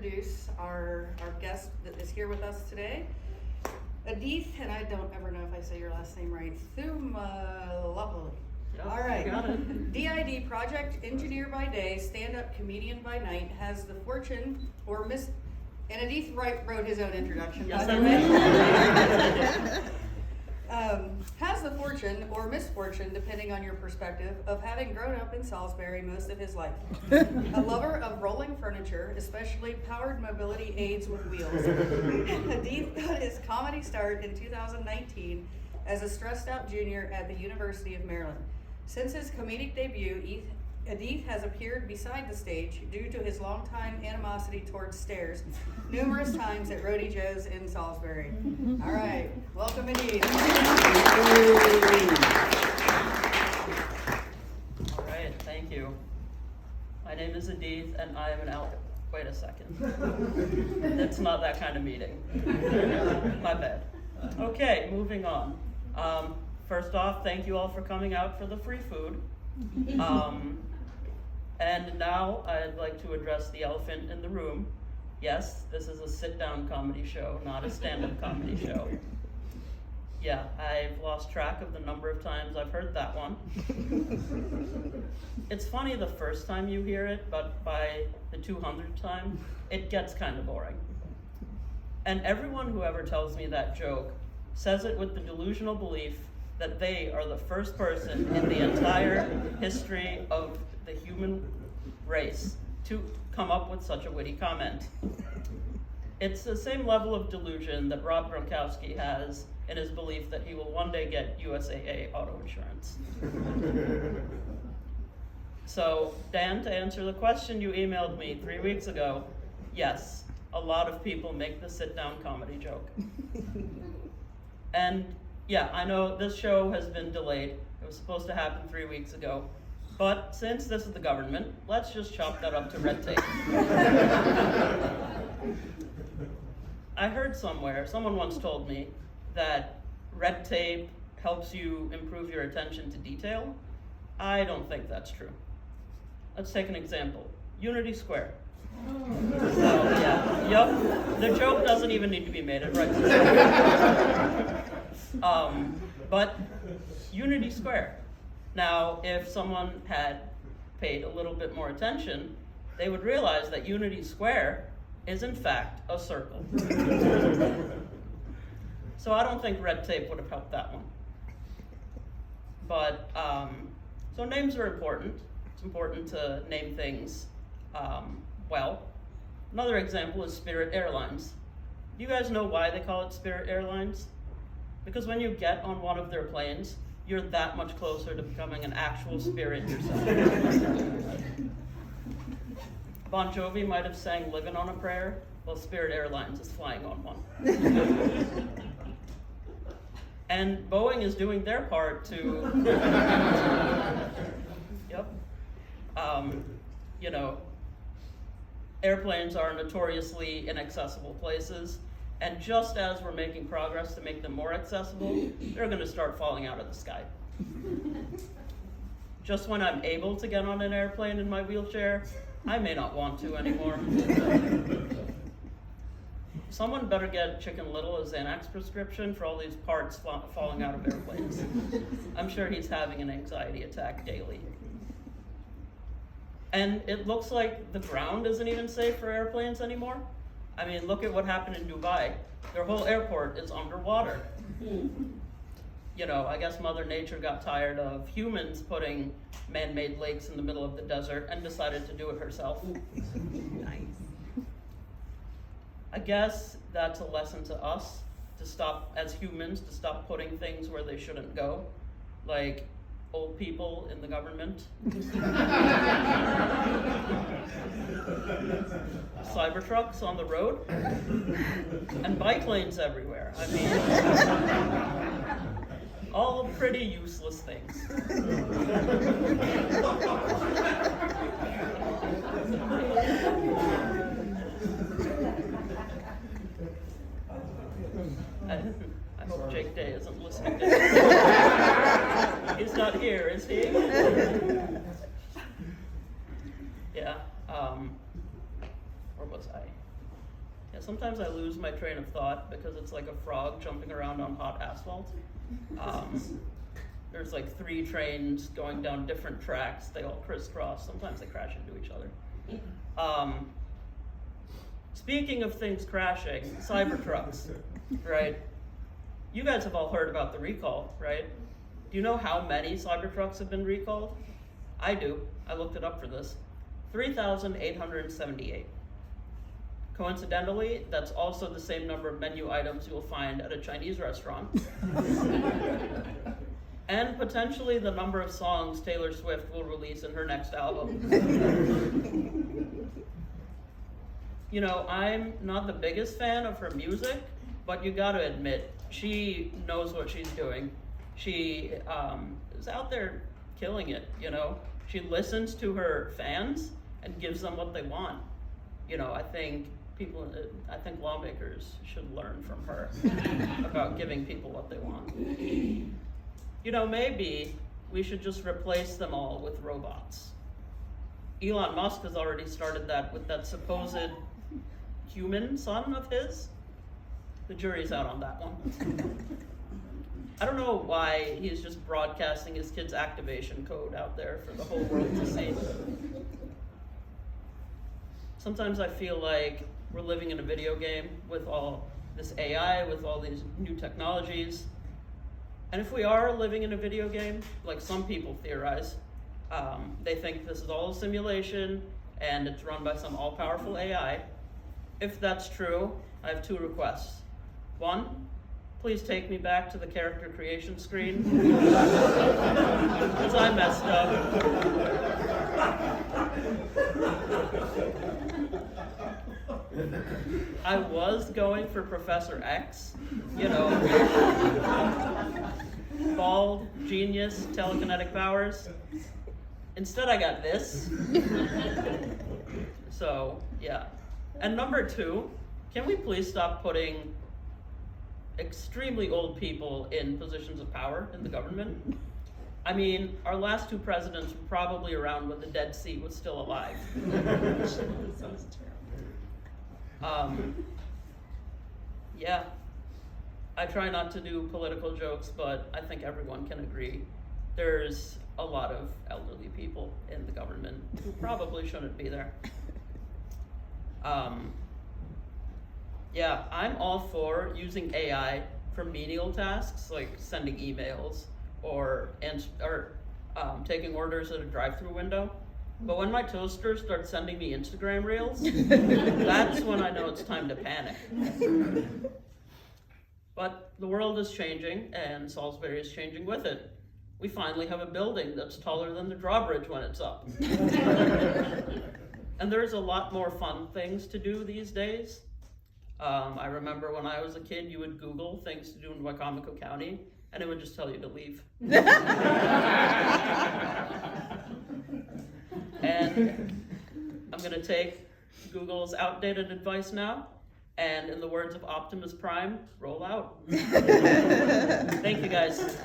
introduce our guest that is here with us today. Edith, and I don't ever know if I say your last name right, Thumalopoulos. Yep, All right. you got it. DID project engineer by day, stand-up comedian by night, has the fortune or and Edith wrote his own introduction, Yes, by I the way. did. Has the fortune or misfortune, depending on your perspective, of having grown up in Salisbury most of his life. A lover of rolling furniture, especially powered mobility aids with wheels. Edith got his comedy start in 2019 as a stressed out junior at the University of Maryland. Since his comedic debut, Edith has appeared beside the stage due to his longtime animosity towards stairs numerous times at Roadie Joe's in Salisbury. All right, welcome Edith. All right, thank you. My name is Edith, and I am an Wait a second. It's not that kind of meeting. My bad. Okay, moving on. First off, thank you all for coming out for the free food. And now I'd like to address the elephant in the room. Yes, this is a sit-down comedy show, not a stand-up comedy show. Yeah, I've lost track of the number of times I've heard that one. It's funny the first time you hear it, but by the 200th time, it gets kind of boring. And everyone who ever tells me that joke says it with the delusional belief that they are the first person in the entire history of the human race to come up with such a witty comment. It's the same level of delusion that Rob Gronkowski has in his belief that he will one day get USAA auto insurance. So, Dan, to answer the question you emailed me 3 weeks ago, yes, a lot of people make the sit-down comedy joke. And yeah, I know this show has been delayed. It was supposed to happen 3 weeks ago. But since this is the government, let's just chalk that up to red tape. I heard somewhere, someone once told me that red tape helps you improve your attention to detail. I don't think that's true. Let's take an example. Unity Square. So yeah, yep, the joke doesn't even need to be made, it writes itself. But Unity Square. Now, if someone had paid a little bit more attention, they would realize that Unity Square is in fact a circle. So I don't think red tape would have helped that one. But, so names are important. It's important to name things well. Another example is Spirit Airlines. Do you guys know why they call it Spirit Airlines? Because when you get on one of their planes, you're that much closer to becoming an actual spirit yourself. Bon Jovi might have sang Living on a Prayer, while Spirit Airlines is flying on one. And Boeing is doing their part to, yep, you know, airplanes are notoriously inaccessible places. And just as we're making progress to make them more accessible, they're going to start falling out of the sky. Just when I'm able to get on an airplane in my wheelchair, I may not want to anymore. Someone better get Chicken Little a Xanax prescription for all these parts falling out of airplanes. I'm sure he's having an anxiety attack daily. And it looks like the ground isn't even safe for airplanes anymore. I mean, look at what happened in Dubai. Their whole airport is underwater. You know, I guess Mother Nature got tired of humans putting man-made lakes in the middle of the desert and decided to do it herself. Nice. I guess that's a lesson to us, to stop, as humans, to stop putting things where they shouldn't go, like old people in the government. Cybertrucks on the road, and bike lanes everywhere. I mean, all pretty useless things. I hope Jake Day isn't listening to this. He's not here, is he? Yeah, where was I? Yeah, sometimes I lose my train of thought because it's like a frog jumping around on hot asphalt. There's like 3 trains going down different tracks. They all crisscross. Sometimes they crash into each other. Speaking of things crashing, Cybertrucks, right? You guys have all heard about the recall, right? Do you know how many Cybertrucks have been recalled? I do. I looked it up for this. 3,878. Coincidentally, that's also the same number of menu items you will find at a Chinese restaurant. And potentially the number of songs Taylor Swift will release in her next album. You know, I'm not the biggest fan of her music, but you gotta admit, she knows what she's doing. She is out there killing it, you know? She listens to her fans and gives them what they want. You know, I think lawmakers should learn from her about giving people what they want. You know, maybe we should just replace them all with robots. Elon Musk has already started that with that supposed human son of his. The jury's out on that one. I don't know why he's just broadcasting his kid's activation code out there for the whole world to see. Sometimes I feel like we're living in a video game with all this AI, with all these new technologies. And if we are living in a video game, like some people theorize, they think this is all a simulation and it's run by some all-powerful AI. If that's true, I have 2 requests. 1, please take me back to the character creation screen, because I messed up. I was going for Professor X, you know, bald, genius, telekinetic powers. Instead I got this. So, yeah. And number 2, can we please stop putting extremely old people in positions of power in the government? I mean, our last 2 presidents were probably around when the Dead Sea was still alive. Yeah, I try not to do political jokes, but I think everyone can agree there's a lot of elderly people in the government who probably shouldn't be there. Yeah, I'm all for using AI for menial tasks like sending emails or taking orders at a drive-through window. But when my toaster starts sending me Instagram reels, that's when I know it's time to panic. But the world is changing, and Salisbury is changing with it. We finally have a building that's taller than the drawbridge when it's up. And there's a lot more fun things to do these days. I remember when I was a kid, you would Google things to do in Wicomico County, and it would just tell you to leave. And I'm gonna take Google's outdated advice now, and in the words of Optimus Prime, roll out. Thank you guys.